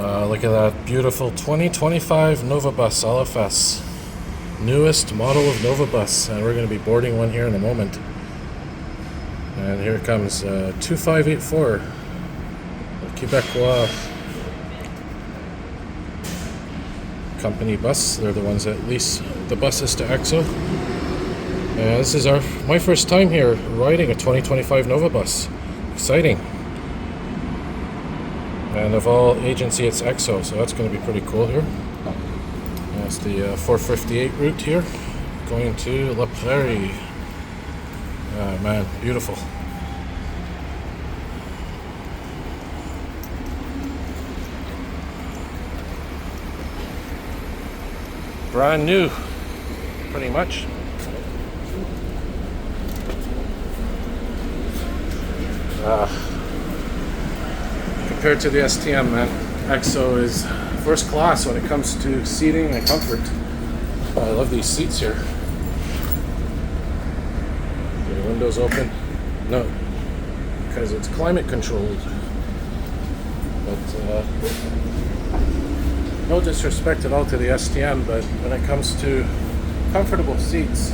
Look at that beautiful 2025 Nova Bus LFS. Newest model of Nova Bus. And we're going to be boarding one here in a moment. And here comes 2584. The Québécois company bus. They're the ones that lease the buses to Exo. And this is my first time here riding a 2025 Nova Bus. Exciting. And of all agency, it's Exo, so that's going to be pretty cool here. That's the 458 route here, going to La Prairie. Man, beautiful. Brand new, pretty much. Compared to the STM, man, Exo is first class when it comes to seating and comfort. I love these seats here. The windows open? No, because it's climate controlled. But no disrespect at all to the STM, but when it comes to comfortable seats,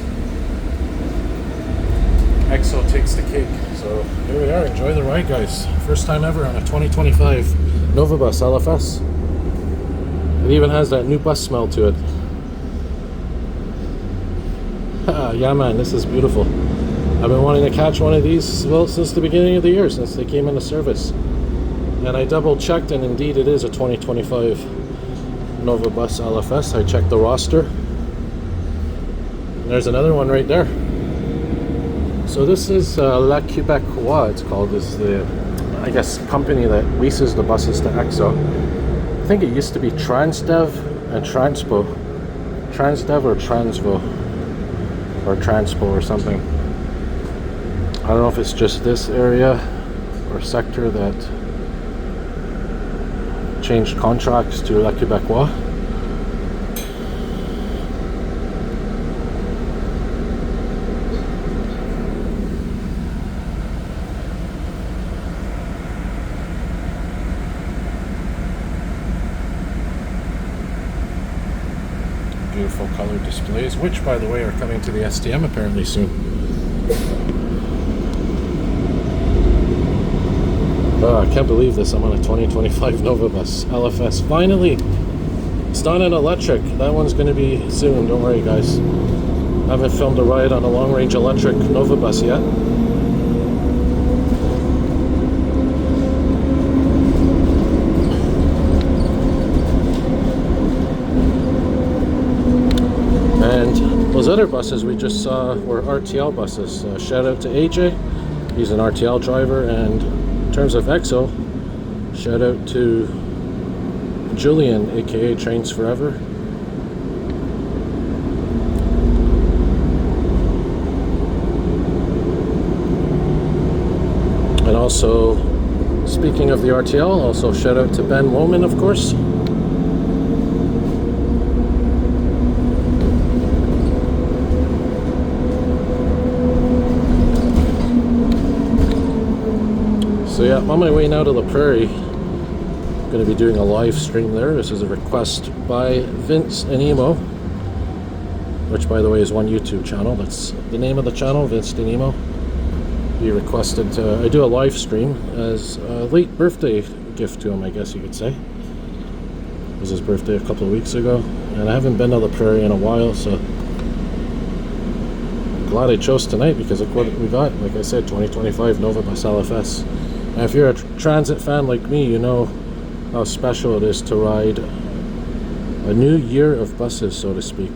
Exo takes the cake. So here we are, enjoy the ride, guys. First time ever on a 2025 Nova Bus LFS. It even has that new bus smell to it. Yeah man, this is beautiful. I've been wanting to catch one of these, well, since the beginning of the year, since they came into service. And I double checked, and indeed it is a 2025 Nova Bus LFS. I checked the roster. And there's another one right there. So this is La Québécois, it's called, is the, I guess, company that leases the buses to Exo. I think it used to be Transdev and Transpo. Transdev or Transvo. Or Transpo or something. I don't know if it's just this area or sector that changed contracts to La Québécois. Beautiful colored displays, which by the way are coming to the STM apparently soon. Oh, I can't believe this. I'm on a 2025 Nova Bus LFS. Finally! It's not an electric. That one's going to be soon. Don't worry, guys. I haven't filmed a ride on a long-range electric Nova Bus yet. And those other buses we just saw were RTL buses. Shout out to AJ. He's an RTL driver. And in terms of Exo, shout out to Julian, aka Trains Forever. And also, speaking of the RTL, also shout out to Ben Woman, of course. So yeah, I'm on my way now to La Prairie. I'm going to be doing a live stream there. This is a request by Vince and Emo, which by the way is one YouTube channel. That's the name of the channel, Vince and Emo. He requested I do a live stream as a late birthday gift to him, I guess you could say. It was his birthday a couple of weeks ago, and I haven't been to La Prairie in a while, so I'm glad I chose tonight because look what we got. Like I said, 2025 Nova Bus LFS. And if you're a transit fan like me, you know how special it is to ride a new year of buses, so to speak.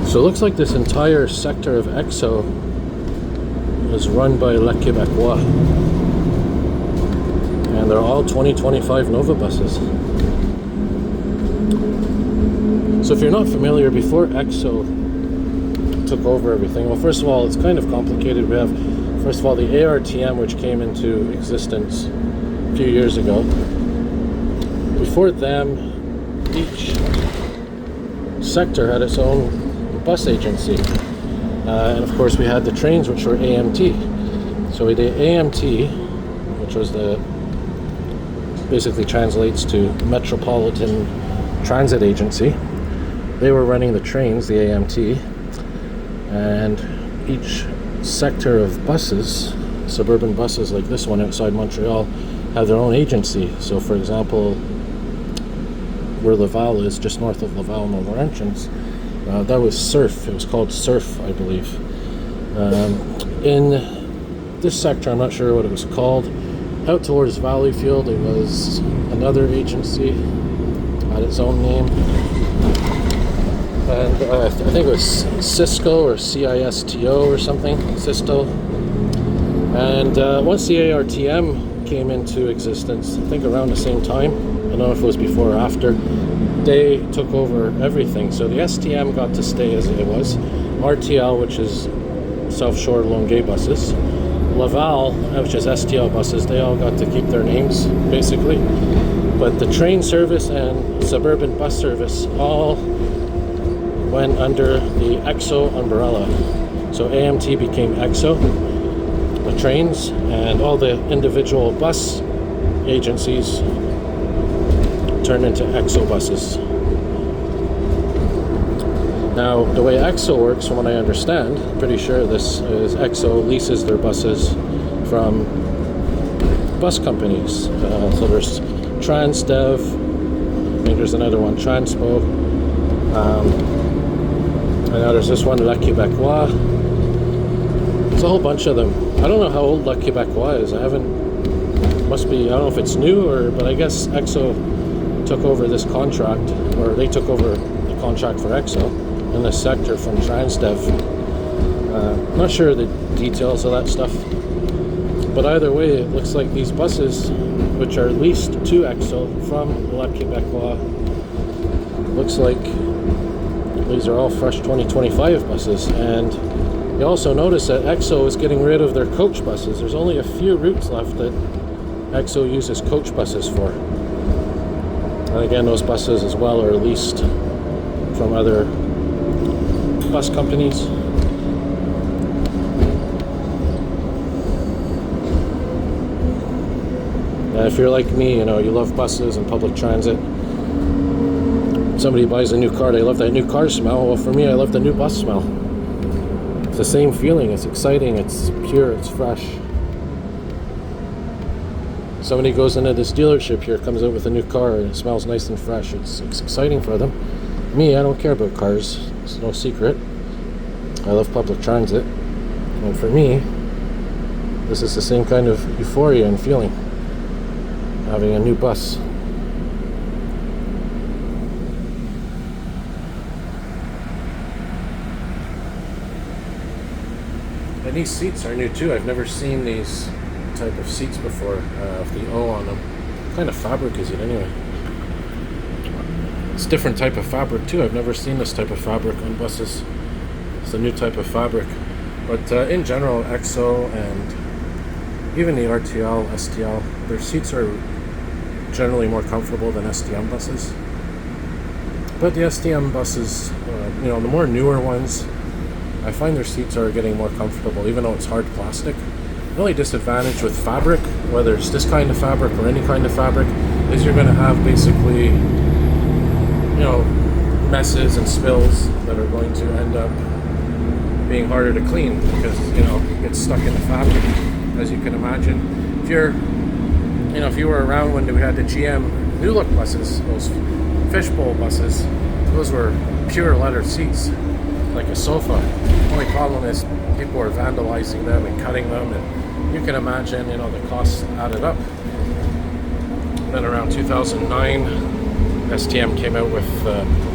So it looks like this entire sector of Exo is run by La Québécois. And they're all 2025 Nova buses. So if you're not familiar, before Exo took over everything, well, first of all, it's kind of complicated. We have, first of all, the ARTM, which came into existence a few years ago. Before them, each sector had its own bus agency. And of course we had the trains, which were AMT. So we did AMT, which was basically translates to Metropolitan Transit Agency. They were running the trains, the AMT, and each sector of buses, suburban buses like this one outside Montreal, have their own agency. So for example, where Laval is, just north of Laval, Nova Entrance, that was SURF. It was called SURF, I believe. In this sector, I'm not sure what it was called. Out towards Valleyfield, it was another agency, had its own name. And I think it was Cisco or CISTO or something, Sisto. And once the ARTM came into existence, I think around the same time, I don't know if it was before or after, they took over everything. So the STM got to stay as it was. RTL, which is South Shore Longueuil buses. Laval, which is STL buses, they all got to keep their names, basically. But the train service and suburban bus service all went under the Exo umbrella. So AMT became Exo, the trains, and all the individual bus agencies turned into Exo buses. Now, the way Exo works, from what I understand, I'm pretty sure this is Exo leases their buses from bus companies. So there's Transdev, I think there's another one, Transpo, and now there's this one, La Québécois. There's a whole bunch of them. I don't know how old La Québécois is. I don't know if it's new, but I guess Exo took over this contract, or they took over the contract for Exo in this sector from Transdev. I'm not sure the details of that stuff, but either way, it looks like these buses, which are leased to Exo from La Québécois, looks like these are all fresh 2025 buses. And you also notice that Exo is getting rid of their coach buses. There's only a few routes left that Exo uses coach buses for. And again, those buses as well are leased from other bus companies. And if you're like me, you love buses and public transit. Somebody buys a new car, they love that new car smell. Well, for me, I love the new bus smell. It's the same feeling. It's exciting, it's pure, it's fresh. Somebody goes into this dealership here, comes out with a new car, and it smells nice and fresh. It's exciting for them. Me, I don't care about cars. It's no secret. I love public transit. And for me, this is the same kind of euphoria and feeling, having a new bus. And these seats are new too. I've never seen these type of seats before, with the O on them. What kind of fabric is it anyway? It's a different type of fabric too. I've never seen this type of fabric on buses. It's a new type of fabric. But in general, Exo and even the RTL, STL, their seats are generally more comfortable than STM buses. But the STM buses, the more newer ones, I find their seats are getting more comfortable, even though it's hard plastic. The only disadvantage with fabric, whether it's this kind of fabric or any kind of fabric, is you're going to have basically, messes and spills that are going to end up being harder to clean because, it gets stuck in the fabric, as you can imagine. If you were around when we had the GM New Look buses, those fishbowl buses, those were pure leather seats, like a sofa. The only problem is people were vandalizing them and cutting them, and you can imagine, the costs added up. And then around 2009, STM came out with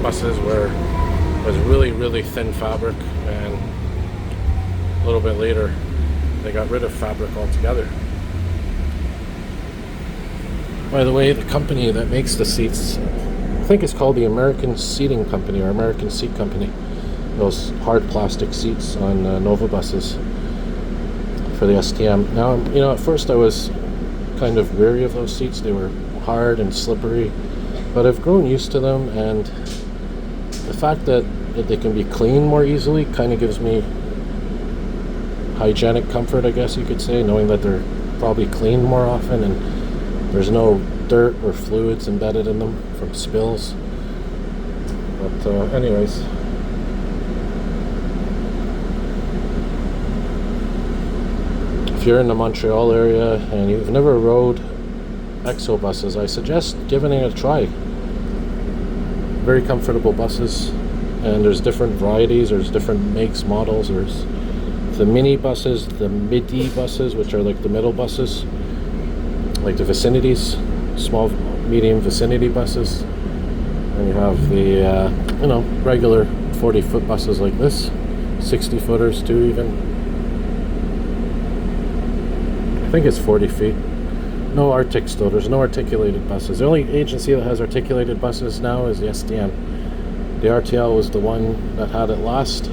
buses where it was really, really thin fabric, and a little bit later, they got rid of fabric altogether. By the way, the company that makes the seats, I think it's called the American Seating Company or American Seat Company. Those hard plastic seats on Nova buses for the STM. Now, at first I was kind of weary of those seats. They were hard and slippery, but I've grown used to them, and the fact that they can be cleaned more easily kind of gives me hygienic comfort, I guess you could say, knowing that they're probably cleaned more often and there's no dirt or fluids embedded in them from spills. But anyways, if you're in the Montreal area and you've never rode Exo buses, I suggest giving it a try. Very comfortable buses, and there's different varieties, there's different makes, models. There's the mini buses, the midi buses, which are like the middle buses, like the vicinities, small, medium vicinity buses. And you have the you know, regular 40-foot buses like this, 60-footers too even. I think it's 40 feet. No Arctics though, there's no articulated buses. The only agency that has articulated buses now is the STM. The RTL was the one that had it last.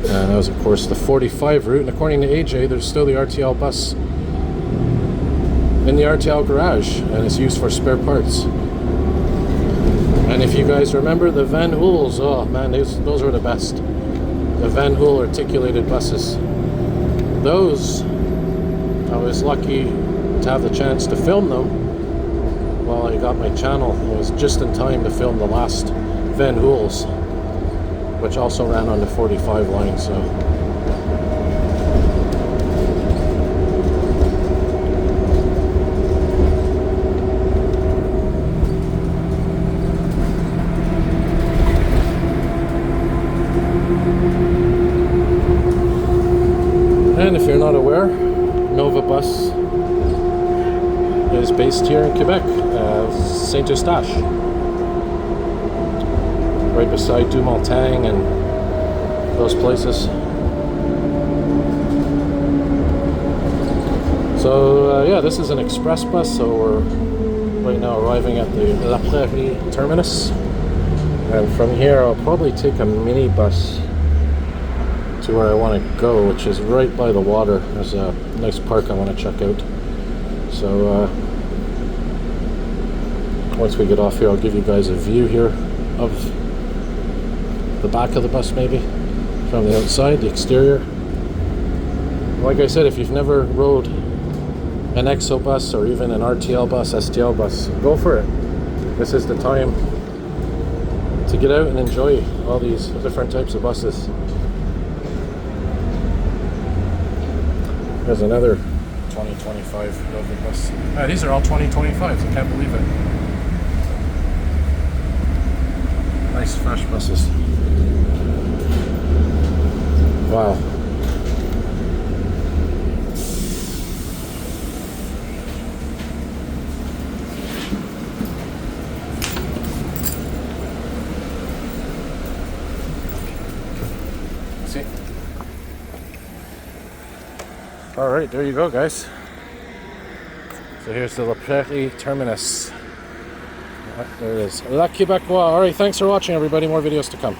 And that was of course the 45 route, and according to AJ, there's still the RTL bus in the RTL garage, and it's used for spare parts. And if you guys remember the Van Hoels, oh man, those were the best. The Van Hoel articulated buses. Those, I was lucky to have the chance to film them while I got my channel. It was just in time to film the last Van Hoels, which also ran on the 45 line, so. And if you're not aware, Nova Bus is based here in Quebec, Saint Eustache, right beside Dumontagne and those places. So yeah, this is an express bus, so we're right now arriving at the La Prairie Terminus, and from here I'll probably take a mini bus to where I want to go, which is right by the water. There's a nice park I want to check out. So once we get off here, I'll give you guys a view here of the back of the bus, maybe from the outside, the exterior. Like I said, if you've never rode an Exo bus or even an RTL bus, STL bus, go for it. This is the time to get out and enjoy all these different types of buses. There's another 2025 Nova Bus. These are all 2025s, I can't believe it. Nice fresh buses. Wow. See? Alright, there you go, guys. So here's the La Prairie Terminus. There it is. La Québécois. Alright, thanks for watching, everybody. More videos to come.